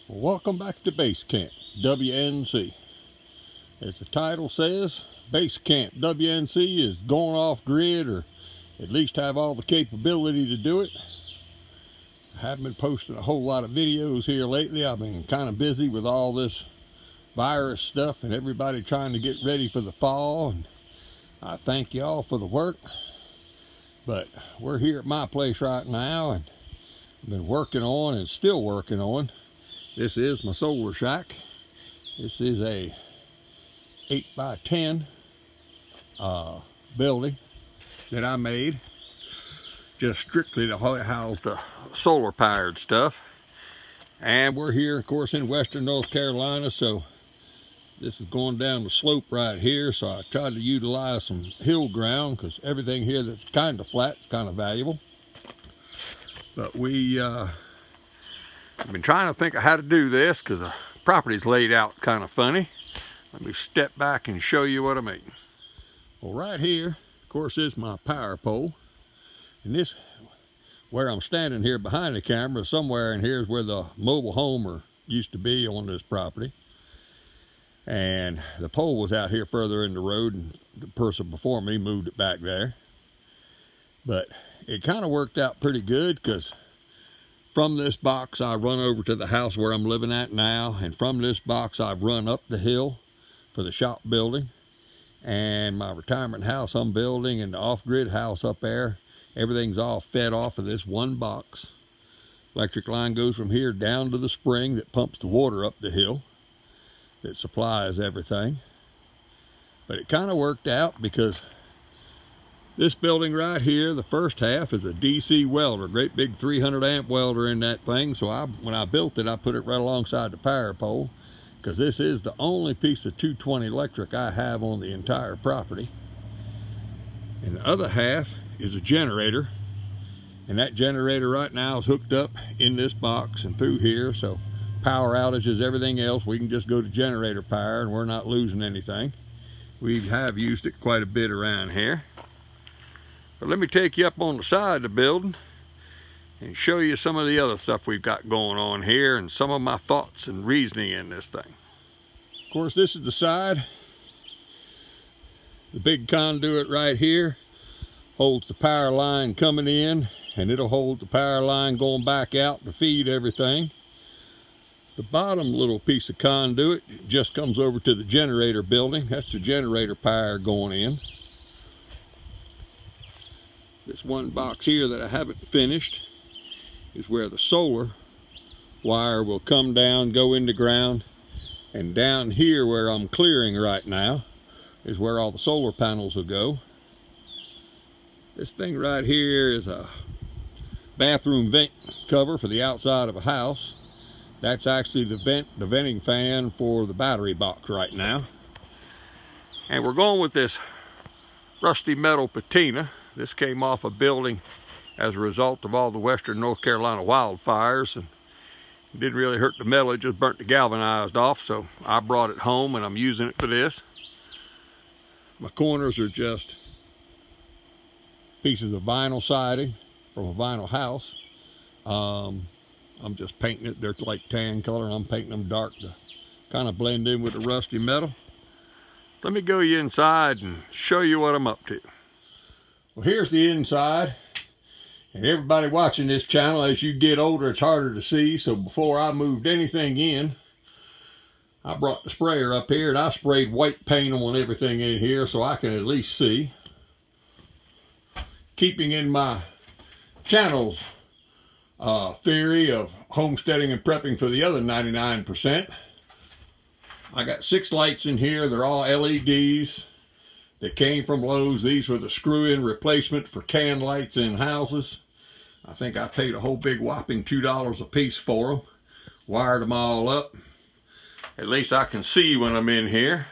Welcome back to Base Camp WNC. As the title says, Base Camp WNC is going off grid, or at least have all the capability to do it. I haven't been posting a whole lot of videos here lately. I've been kind of busy with all this virus stuff and everybody trying to get ready for the fall, and I thank you all for the work. But we're here at my place right now, and I've been working on and still working on. This is my solar shack. This is a 8x10 building that I made just strictly to house the solar powered stuff. And we're here, of course, in western North Carolina, so this is going down the slope right here, so I tried to utilize some hill ground because everything here that's kind of flat is kind of valuable. But I've been trying to think of how to do this because the property's laid out kind of funny. Let me step back and show you what I mean. Well, right here, of course, is my power pole. And this, where I'm standing here behind the camera, somewhere in here is where the mobile home used to be on this property. And the pole was out here further in the road, and the person before me moved it back there. But it kind of worked out pretty good because from this box I run over to the house where I'm living at now, and from this box I've run up the hill for the shop building and my retirement house I'm building, and the off-grid house up there. Everything's all fed off of this one box. Electric line goes from here down to the spring that pumps the water up the hill that supplies everything. But it kind of worked out because this building right here, the first half, is a DC welder, great big 300 amp welder in that thing. So when I built it, I put it right alongside the power pole because this is the only piece of 220 electric I have on the entire property. And the other half is a generator, and that generator right now is hooked up in this box and through here, so power outages, everything else, we can just go to generator power and we're not losing anything. We have used it quite a bit around here. But let me take you up on the side of the building and show you some of the other stuff we've got going on here and some of my thoughts and reasoning in this thing. Of course, this is the side. The big conduit right here holds the power line coming in, and it'll hold the power line going back out to feed everything. The bottom little piece of conduit just comes over to the generator building. That's the generator power going in. This one box here that I haven't finished is where the solar wire will come down, go in the ground, and down here where I'm clearing right now is where all the solar panels will go. This thing right here is a bathroom vent cover for the outside of a house. That's actually the venting fan for the battery box right now. And we're going with this rusty metal patina. This came off a building as a result of all the western North Carolina wildfires, and it didn't really hurt the metal, it just burnt the galvanized off, so I brought it home and I'm using it for this. My corners are just pieces of vinyl siding from a vinyl house. I'm just painting it, they're like tan color, and I'm painting them dark to kind of blend in with the rusty metal. Let me go you inside and show you what I'm up to. Well, here's the inside, and everybody watching this channel, as you get older, it's harder to see, so before I moved anything in, I brought the sprayer up here, and I sprayed white paint on everything in here so I can at least see. Keeping in my channel's theory of homesteading and prepping for the other 99%, I got 6 lights in here. They're all LEDs. They came from Lowe's. These were the screw-in replacement for can lights in houses. I think I paid a whole big whopping $2 a piece for them. Wired them all up. At least I can see when I'm in here.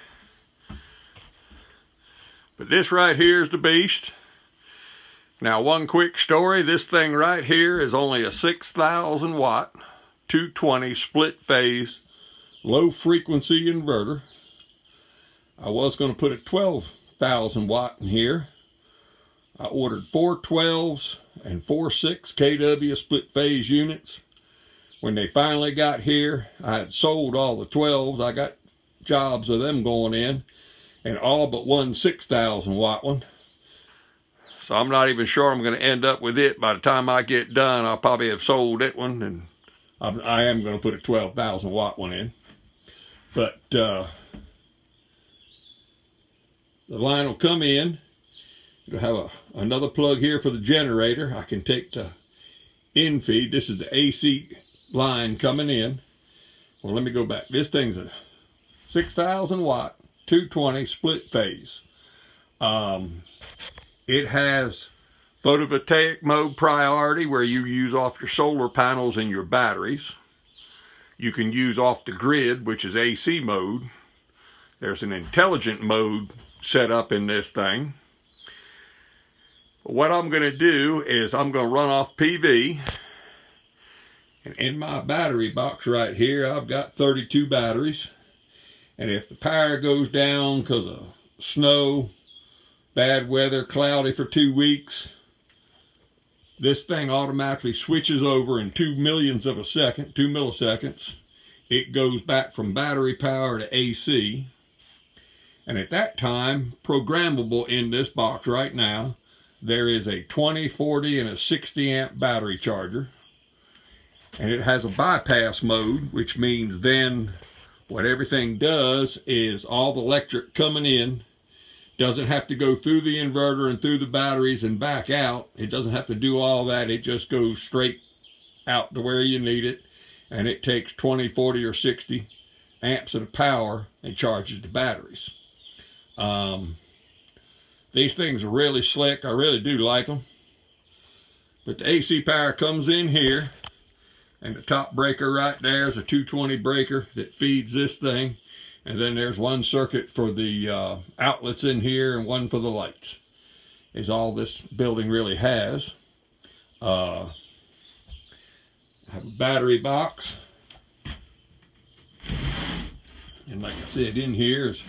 But this right here is the beast. Now, one quick story. This thing right here is only a 6,000 watt, 220 split phase, low frequency inverter. I was going to put a 12,000 watt in here. I ordered 4 12s and 4 6 kW split phase units. When they finally got here, I had sold all the 12s. I got jobs of them going in, and all but one 6,000 watt one. So I'm not even sure I'm going to end up with it. By the time I get done, I'll probably have sold it one, and I am going to put a 12,000 watt one in. But the line will come in. It'll have another plug here for the generator. I can take the in feed. This is the AC line coming in. Well, let me go back. This thing's a 6,000 watt, 220 split phase. It has photovoltaic mode priority, where you use off your solar panels and your batteries. You can use off the grid, which is AC mode. There's an intelligent mode set up in this thing. What I'm going to do is I'm going to run off PV. And in my battery box right here, I've got 32 batteries. And if the power goes down because of snow, bad weather, cloudy for 2 weeks, this thing automatically switches over in 2 millionths of a second, 2 milliseconds. It goes back from battery power to AC. And at that time, programmable in this box right now, there is a 20, 40, and a 60 amp battery charger. And it has a bypass mode, which means then what everything does is all the electric coming in doesn't have to go through the inverter and through the batteries and back out. It doesn't have to do all that. It just goes straight out to where you need it. And it takes 20, 40, or 60 amps of the power and charges the batteries. These things are really slick. I really do like them. But the AC power comes in here. And the top breaker right there is a 220 breaker that feeds this thing. And then there's one circuit for the outlets in here and one for the lights. Is all this building really has. I have a battery box. And like I said, in here is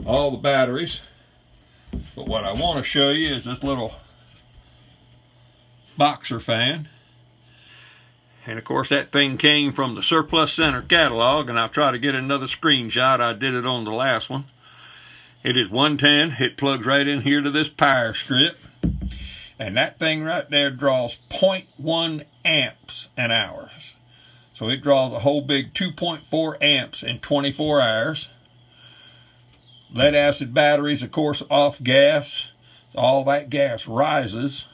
all the batteries. But what I want to show you is this little boxer fan. And of course that thing came from the Surplus Center catalog, and I'll try to get another screenshot. I did it on the last one. It is 110. It plugs right in here to this power strip. And that thing right there draws 0.1 amps an hour. So it draws a whole big 2.4 amps in 24 hours. Lead acid batteries, of course, off gas. So all that gas rises.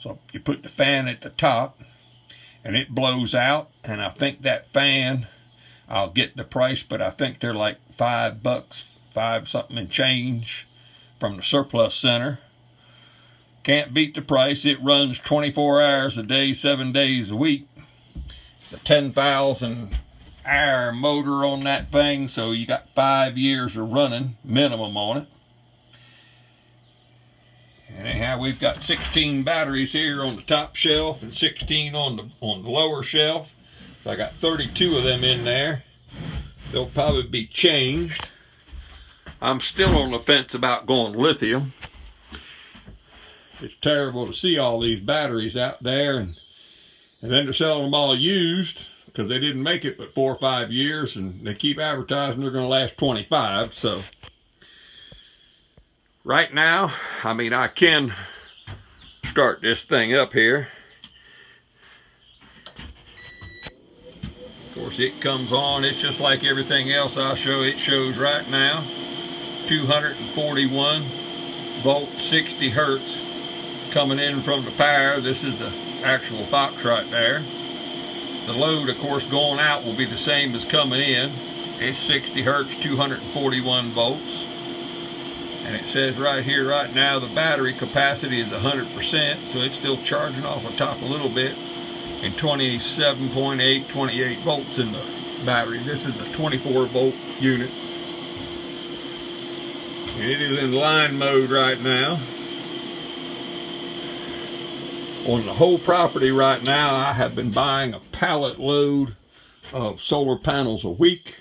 So you put the fan at the top, and it blows out. And I think that fan, I'll get the price, but I think they're like $5, 5 something and change from the Surplus Center. Can't beat the price. It runs 24 hours a day, 7 days a week. It's a 10,000 hour motor on that thing, so you got 5 years of running minimum on it. Anyhow, we've got 16 batteries here on the top shelf and 16 on the lower shelf. So I got 32 of them in there. They'll probably be changed. I'm still on the fence about going lithium. It's terrible to see all these batteries out there, and then they're selling them all used because they didn't make it but 4 or 5 years, and they keep advertising they're going to last 25. So right now, I mean, I can start this thing up here. Of course, it comes on. It's just like everything else I'll show. It shows right now 241 volts, 60 hertz coming in from the power. This is the actual box right there. The load, of course, going out will be the same as coming in. It's 60 hertz, 241 volts. And it says right here, right now, the battery capacity is 100%, so it's still charging off the top a little bit. And 27.8, 28 volts in the battery. This is a 24 volt unit. And it is in line mode right now. On the whole property right now, I have been buying a pallet load of solar panels a week.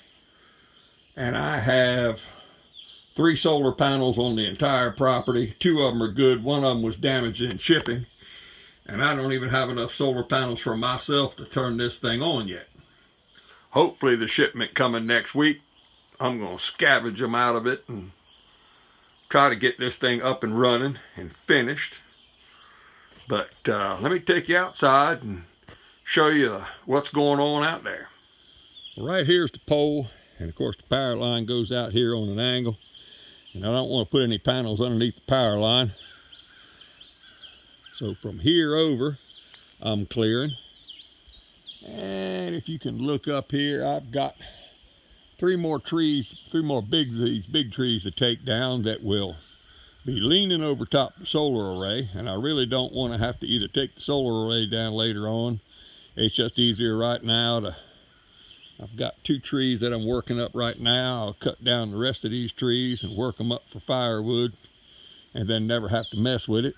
And I have 3 solar panels on the entire property. 2 of them are good. 1 of them was damaged in shipping. And I don't even have enough solar panels for myself to turn this thing on yet. Hopefully the shipment coming next week, I'm going to scavenge them out of it and try to get this thing up and running and finished. But let me take you outside and show you what's going on out there. Right here's the pole, and of course the power line goes out here on an angle. And I don't want to put any panels underneath the power line. So from here over, I'm clearing. And if you can look up here, I've got three more big trees to take down that will be leaning over top the solar array. And I really don't want to have to either take the solar array down later on. It's just easier right now to, I've got 2 trees that I'm working up right now. I'll cut down the rest of these trees and work them up for firewood and then never have to mess with it.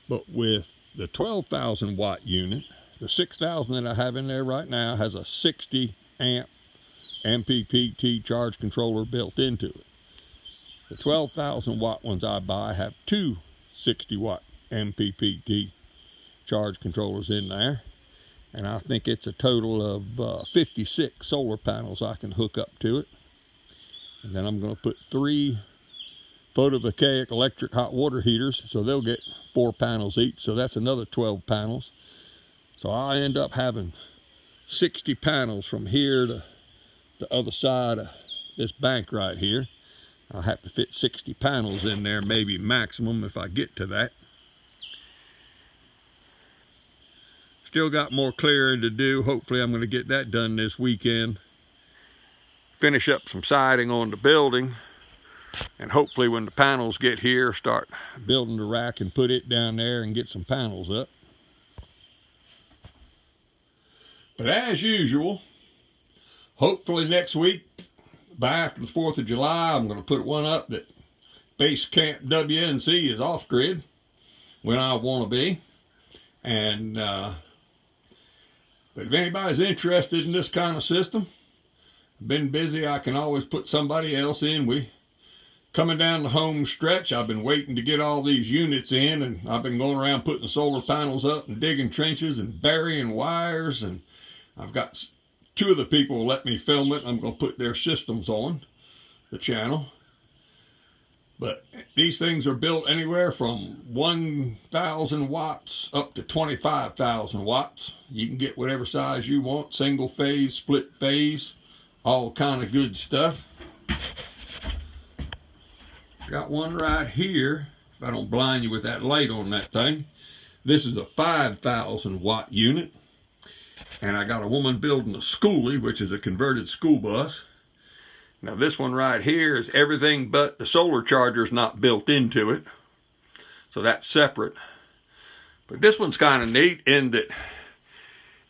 But with the 12,000 watt unit, the 6,000 that I have in there right now has a 60 amp MPPT charge controller built into it. The 12,000 watt ones I buy have 2 60 watt MPPT charge controllers in there. And I think it's a total of 56 solar panels I can hook up to it. And then I'm going to put 3 photovoltaic electric hot water heaters, so they'll get 4 panels each, so that's another 12 panels. So I end up having 60 panels from here to the other side of this bank right here. I'll have to fit 60 panels in there, maybe maximum if I get to that. Still got more clearing to do. Hopefully I'm going to get that done this weekend. Finish up some siding on the building. And hopefully when the panels get here, start building the rack and put it down there and get some panels up. But as usual, hopefully next week, by after the 4th of July, I'm going to put one up that Base Camp WNC is off-grid when I want to be. And but if anybody's interested in this kind of system, I've been busy, I can always put somebody else in. Coming down the home stretch, I've been waiting to get all these units in, and I've been going around putting solar panels up and digging trenches and burying wires, and I've got 2 of the people who let me film it. I'm going to put their systems on the channel. But these things are built anywhere from 1,000 watts up to 25,000 watts. You can get whatever size you want, single phase, split phase, all kind of good stuff. Got one right here, if I don't blind you with that light on that thing. This is a 5,000 watt unit. And I got a woman building a schoolie, which is a converted school bus. Now this one right here is everything but the solar charger is not built into it. So that's separate. But this one's kind of neat in that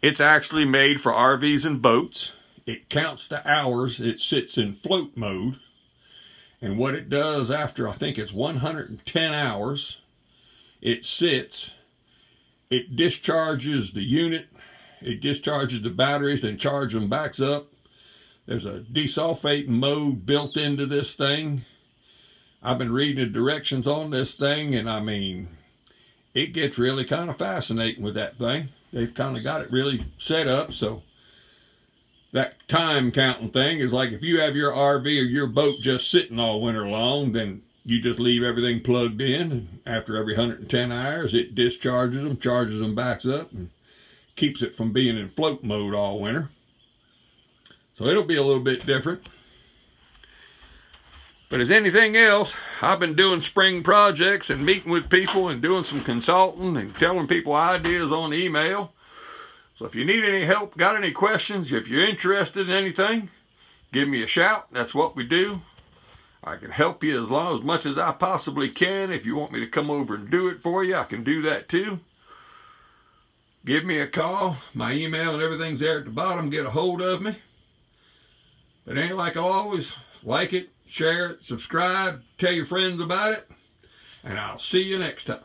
it's actually made for RVs and boats. It counts the hours it sits in float mode. And what it does after, I think it's 110 hours, it sits, it discharges the unit, it discharges the batteries and charges them back up. There's a desulfating mode built into this thing. I've been reading the directions on this thing, and I mean, it gets really kind of fascinating with that thing. They've kind of got it really set up, so that time counting thing is like if you have your RV or your boat just sitting all winter long, then you just leave everything plugged in, and after every 110 hours, it discharges them, charges them back up, and keeps it from being in float mode all winter. So it'll be a little bit different. But as anything else, I've been doing spring projects and meeting with people and doing some consulting and telling people ideas on email. So if you need any help, got any questions, if you're interested in anything, give me a shout. That's what we do. I can help you as much as I possibly can. If you want me to come over and do it for you, I can do that too. Give me a call. My email and everything's there at the bottom. Get a hold of me. But anyway, like always, like it, share it, subscribe, tell your friends about it, and I'll see you next time.